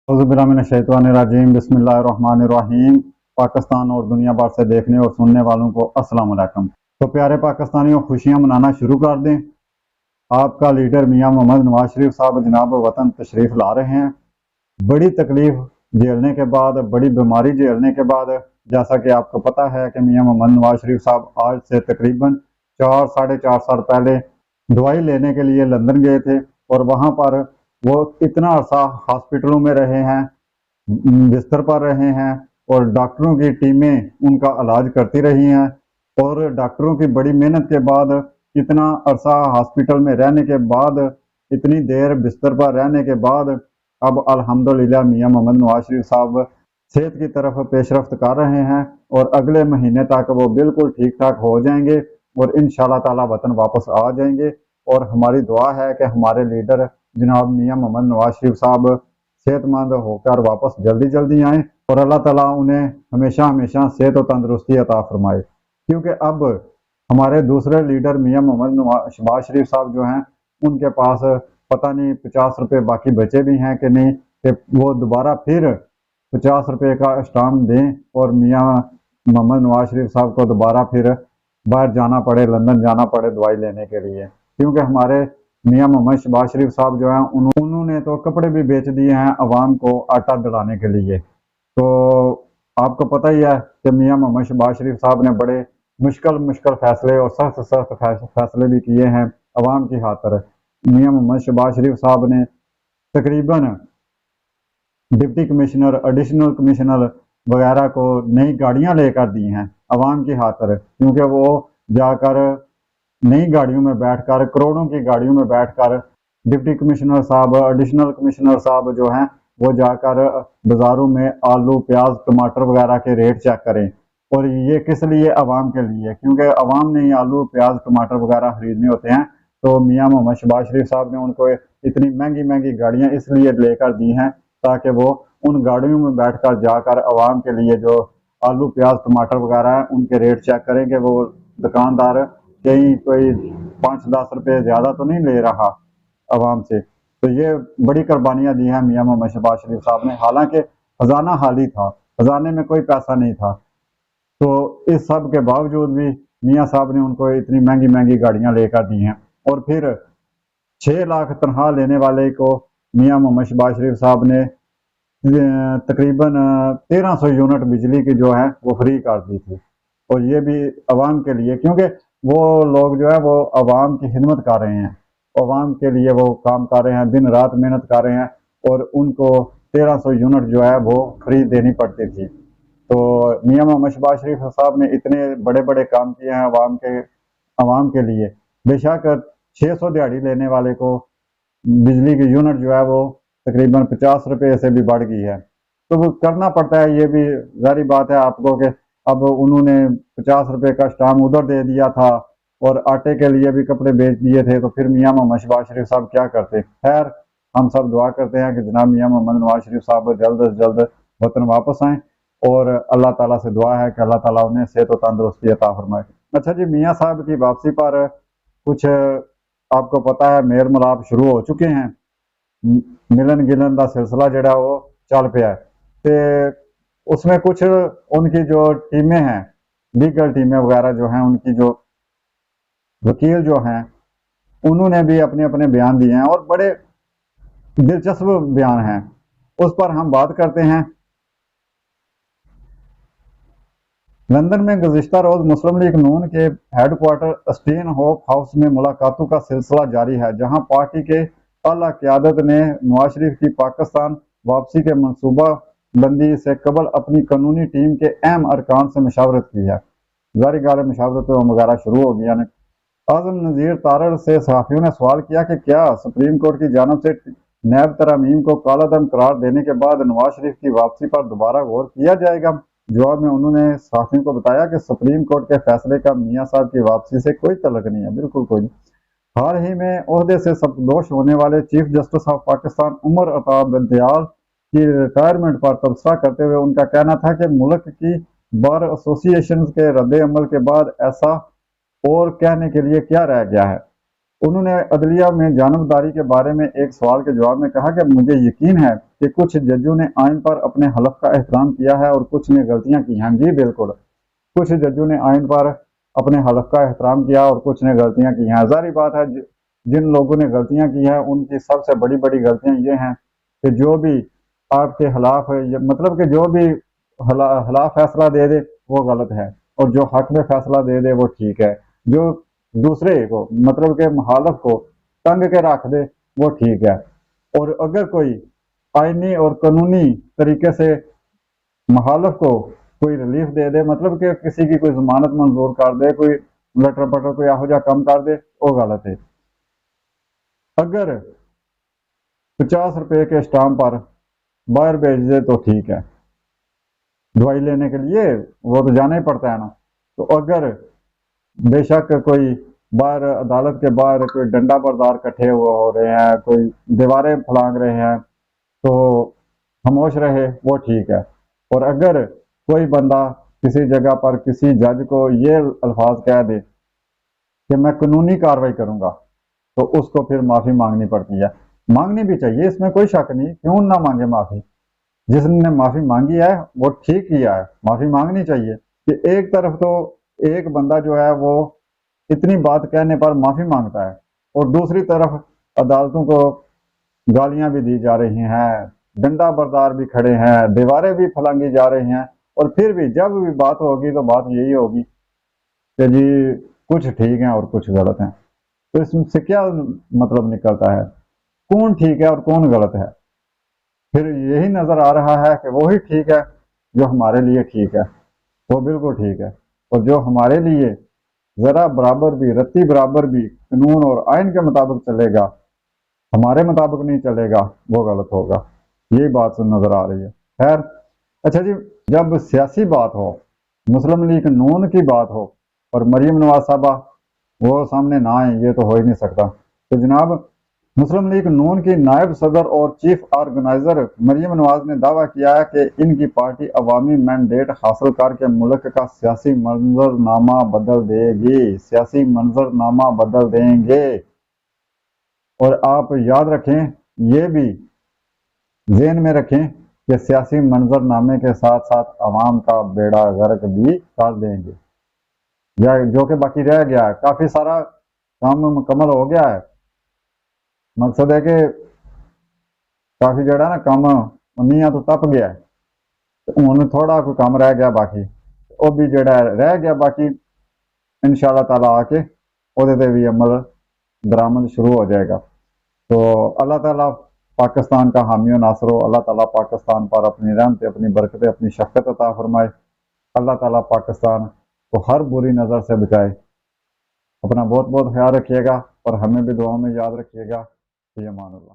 औज़ुबिल्लाहिमिनश्शैतानिर्रजीम बिस्मिल्लाहिर्रहमानिर्रहीम। पाकिस्तान और दुनिया भर से देखने और सुनने वालों को अस्सलाम वालेकुम। तो प्यारे पाकिस्तानियों, खुशियां मनाना शुरू कर दें। आपका लीडर मियां मोहम्मद नवाज शरीफ साहब जनाब वतन तशरीफ़ ला रहे हैं। बड़ी तकलीफ झेलने के बाद, बड़ी बीमारी झेलने के बाद, जैसा कि आपको पता है कि मियां मोहम्मद नवाज शरीफ साहब आज से तकरीबन 4 साढ़े 4 साल पहले दवाई लेने के लिए लंदन गए थे और वहाँ पर वो इतना अरसा हॉस्पिटलों में रहे हैं, बिस्तर पर रहे हैं और डॉक्टरों की टीमें उनका इलाज करती रही हैं। और डॉक्टरों की बड़ी मेहनत के बाद, इतना अरसा हॉस्पिटल में रहने के बाद, इतनी देर बिस्तर पर रहने के बाद अब अल्हम्दुलिल्लाह मियां मोहम्मद नवाज शरीफ साहब सेहत की तरफ पेशरफ्त कर रहे हैं और अगले महीने तक वो बिल्कुल ठीक ठाक हो जाएंगे और इंशाअल्लाह ताला वतन वापस आ जाएंगे। और हमारी दुआ है कि हमारे लीडर जनाब मियां मोहम्मद नवाज शरीफ साहब सेहतमंद होकर वापस जल्दी जल्दी आएँ और अल्लाह ताला उन्हें हमेशा हमेशा सेहत और तंदुरुस्ती अता फरमाए। क्योंकि अब हमारे दूसरे लीडर मियां मोहम्मद शहबाज शरीफ साहब जो हैं, उनके पास पता नहीं 50 रुपये बाकी बचे भी हैं कि नहीं, कि वो दोबारा फिर 50 रुपये का स्टाम्प दें और मियां मोहम्मद नवाज शरीफ साहब को दोबारा फिर बाहर जाना पड़े, लंदन जाना पड़े दवाई लेने के लिए। क्योंकि हमारे मियां मोहम्मद शहबाज शरीफ साहब जो हैं, उन्होंने तो कपड़े भी बेच दिए हैं अवाम को आटा दिलाने के लिए। तो आपको पता ही है कि मियां मोहम्मद शहबाज शरीफ साहब ने बड़े मुश्किल मुश्किल फैसले और सख्त सख्त फैसले भी किए हैं अवाम की खातिर। मियां मोहम्मद शहबाज शरीफ साहब ने तकरीबन डिप्टी कमिश्नर, एडिशनल कमिश्नर वगैरह को नई गाड़ियां लेकर दी हैं अवाम की खातिर, क्योंकि वो जाकर नई गाड़ियों में बैठकर, करोड़ों की गाड़ियों में बैठकर डिप्टी कमिश्नर साहब, एडिशनल कमिश्नर साहब जो हैं, वो जाकर बाज़ारों में आलू, प्याज, टमाटर वगैरह के रेट चेक करें। और ये किस लिए? अवाम के लिए, क्योंकि अवाम ने ही आलू, प्याज, टमाटर वगैरह खरीदने होते हैं। तो मियां मोहम्मद शहबाज शरीफ साहब ने उनको इतनी महंगी महंगी गाड़ियाँ इसलिए लेकर दी हैं ताकि वो उन गाड़ियों में बैठकर जाकर अवाम के लिए जो आलू, प्याज, टमाटर वगैरह हैं, उनके रेट चेक करें कि वो दुकानदार कहीं कोई 5-10 रुपये ज़्यादा तो नहीं ले रहा अवाम से। तो ये बड़ी कुर्बानियाँ दी हैं मियां मोहम्मद शहबाज शरीफ साहब ने। हालांकि खजाना खाली था, खजाने में कोई पैसा नहीं था, तो इस सब के बावजूद भी मियां साहब ने उनको इतनी महंगी महंगी गाड़ियां लेकर दी हैं। और फिर 6 लाख तनख्वाह लेने वाले को मियां मोहम्मद शहबाज शरीफ साहब ने तकरीबन 1300 यूनिट बिजली की जो है वो फ्री कर दी थी। और ये भी अवाम के लिए, क्योंकि वो लोग जो है वो अवाम की खिदमत कर रहे हैं, अवाम के लिए वो काम कर रहे हैं, दिन रात मेहनत कर रहे हैं और उनको 1300 यूनिट जो है वो फ्री देनी पड़ती थी। तो मियां मोहम्मद शहबाज शरीफ साहब ने इतने बड़े बड़े काम किए हैं अवाम के लिए। बेशक 600 दिहाड़ी लेने वाले को बिजली की यूनिट जो है वो तकरीबन 50 रुपये से भी बढ़ गई है। तो वो करना पड़ता है, ये भी ज़ाहिर बात है आपको कि अब उन्होंने 50 रुपये का स्टाम्प उधर दे दिया था और आटे के लिए भी कपड़े बेच दिए थे, तो फिर मियां मोहम्मद शहबाज शरीफ साहब क्या करते? खैर, हम सब दुआ करते हैं कि जनाब मियां मोहम्मद नवाज शरीफ साहब जल्द से जल्द वतन वापस आएँ और अल्लाह ताला से दुआ है कि अल्लाह ताला उन्हें सेहत और तंदुरुस्ती अता फरमाए। अच्छा जी, मियां साहब की वापसी पर कुछ आपको पता है मेल मिलाप शुरू हो चुके हैं। मिलन गिलन का सिलसिला जड़ा वो चल पिया है। तो उसमें कुछ उनकी जो टीमें हैं, लीगल टीमें वगैरह जो हैं, उनकी जो वकील जो हैं, उन्होंने भी अपने अपने बयान दिए हैं और बड़े दिलचस्प बयान हैं। उस पर हम बात करते हैं। लंदन में गुज़िश्ता रोज मुस्लिम लीग नून के हेडक्वार्टर स्टेन होप हाउस में मुलाकातों का सिलसिला जारी है, जहां पार्टी के आला क़यादत ने नवाज शरीफ की पाकिस्तान वापसी के मनसूबा बंदी से कबल अपनी कानूनी टीम के अहम अरकान से मशावरत की है। जारी गाल मशावरत वगैरह शुरू हो गया। आज़म नज़ीर तारड़ से सहाफ़ियों ने सवाल किया कि क्या सुप्रीम कोर्ट की जानब से नैब तरमीम को कालादम करार देने के बाद नवाज शरीफ की वापसी पर दोबारा गौर किया जाएगा। जवाब में उन्होंने सहाफ़ियों को बताया कि सुप्रीम कोर्ट के फैसले का मियां साहब की वापसी से कोई तल्लुक़ नहीं है, बिल्कुल कोई नहीं। हाल ही में ओहदे से सबकदोश होने वाले chief justice of Pakistan Umar Ata Bandial की रिटायरमेंट पर तबसरा करते हुए उनका कहना था कि मुल्क की बार एसोसिएशन के रद्द अमल के बाद ऐसा और कहने के लिए क्या रह गया है। انہوں نے عدلیہ میں جانبداری کے بارے میں ایک سوال کے جواب میں کہا کہ مجھے یقین ہے کہ کچھ ججوں نے آئین پر اپنے حلف کا احترام کیا ہے اور کچھ نے غلطیاں کی ہیں۔ جی بالکل، کچھ ججوں نے آئین پر اپنے حلف کا احترام کیا اور کچھ نے غلطیاں کی ہیں۔ ظاہری بات ہے جن لوگوں نے غلطیاں کی ہیں ان کی سب سے بڑی بڑی غلطیاں یہ ہیں کہ جو بھی آپ کے خلاف مطلب کہ جو بھی خلاف فیصلہ دے دے وہ غلط ہے، اور جو حق میں فیصلہ دے دے وہ ٹھیک ہے، جو دوسرے کو مطلب کہ مخالف کو ٹنگ کے رکھ دے وہ ٹھیک ہے۔ اور اگر کوئی آئینی اور قانونی طریقے سے مخالف کو کوئی ریلیف دے دے، مطلب کہ کسی کی کوئی ضمانت منظور کر دے، کوئی لٹر پٹر کوئی یہو جہا کم کر دے، وہ غلط ہے۔ اگر 50 روپے کے اسٹامپ پر باہر بھیج دے تو ٹھیک ہے، دوائی لینے کے لیے وہ تو جانا ہی پڑتا ہے نا۔ تو اگر بے شک کوئی باہر عدالت کے باہر کوئی ڈنڈا بردار کٹھے ہو رہے ہیں، کوئی دیواریں پھلانگ رہے ہیں تو خاموش رہے وہ ٹھیک ہے۔ اور اگر کوئی بندہ کسی جگہ پر کسی جج کو یہ الفاظ کہہ دے کہ میں قانونی کارروائی کروں گا تو اس کو پھر معافی مانگنی پڑتی ہے۔ مانگنی بھی چاہیے، اس میں کوئی شک نہیں، کیوں نہ مانگے معافی۔ جس نے معافی مانگی ہے وہ ٹھیک کیا ہے، معافی مانگنی چاہیے۔ کہ ایک طرف تو ایک بندہ جو ہے وہ اتنی بات کہنے پر معافی مانگتا ہے اور دوسری طرف عدالتوں کو گالیاں بھی دی جا رہی ہیں، ڈنڈا بردار بھی کھڑے ہیں، دیواریں بھی پھلانگی جا رہی ہیں، اور پھر بھی جب بھی بات ہوگی تو بات یہی ہوگی کہ جی کچھ ٹھیک ہیں اور کچھ غلط ہیں۔ تو اس سے کیا مطلب نکلتا ہے؟ کون ٹھیک ہے اور کون غلط ہے؟ پھر یہی نظر آ رہا ہے کہ وہی ٹھیک ہے جو ہمارے لیے ٹھیک ہے، وہ بالکل ٹھیک ہے، اور جو ہمارے لیے ذرا برابر بھی رتی برابر بھی قانون اور آئین کے مطابق چلے گا، ہمارے مطابق نہیں چلے گا، وہ غلط ہوگا۔ یہی بات نظر آ رہی ہے۔ خیر، اچھا جی، جب سیاسی بات ہو، مسلم لیگ نون کی بات ہو اور مریم نواز صاحبہ وہ سامنے نہ آئیں، یہ تو ہو ہی نہیں سکتا۔ تو جناب، مسلم لیگ نون کی نائب صدر اور چیف آرگنائزر مریم نواز نے دعویٰ کیا ہے کہ ان کی پارٹی عوامی مینڈیٹ حاصل کر کے ملک کا سیاسی منظرنامہ بدل دے گی، سیاسی منظرنامہ بدل دیں گے۔ اور آپ یاد رکھیں، یہ بھی ذہن میں رکھیں کہ سیاسی منظرنامے کے ساتھ ساتھ عوام کا بیڑا غرق بھی کر دیں گے، یا جو کہ باقی رہ گیا ہے، کافی سارا کام مکمل ہو گیا ہے۔ مقصد ہے کہ کافی جڑا نا کام انیاں تو ٹپ گیا ہے، ہن تھوڑا کوئی کام رہ گیا باقی، وہ بھی جڑا رہ گیا باقی انشاءاللہ تعالیٰ آ کے وہ بھی عمل درآمد شروع ہو جائے گا۔ تو اللہ تعالیٰ پاکستان کا حامی و ناصر ہو، اللہ تعالیٰ پاکستان پر اپنی رحمتیں، اپنی برکتیں، اپنی شفقت عطا فرمائے۔ اللہ تعالیٰ پاکستان کو ہر بری نظر سے بچائے۔ اپنا بہت بہت خیال رکھیے گا اور ہمیں بھی دعاؤں میں یاد رکھیے گا۔ فی امان اللہ۔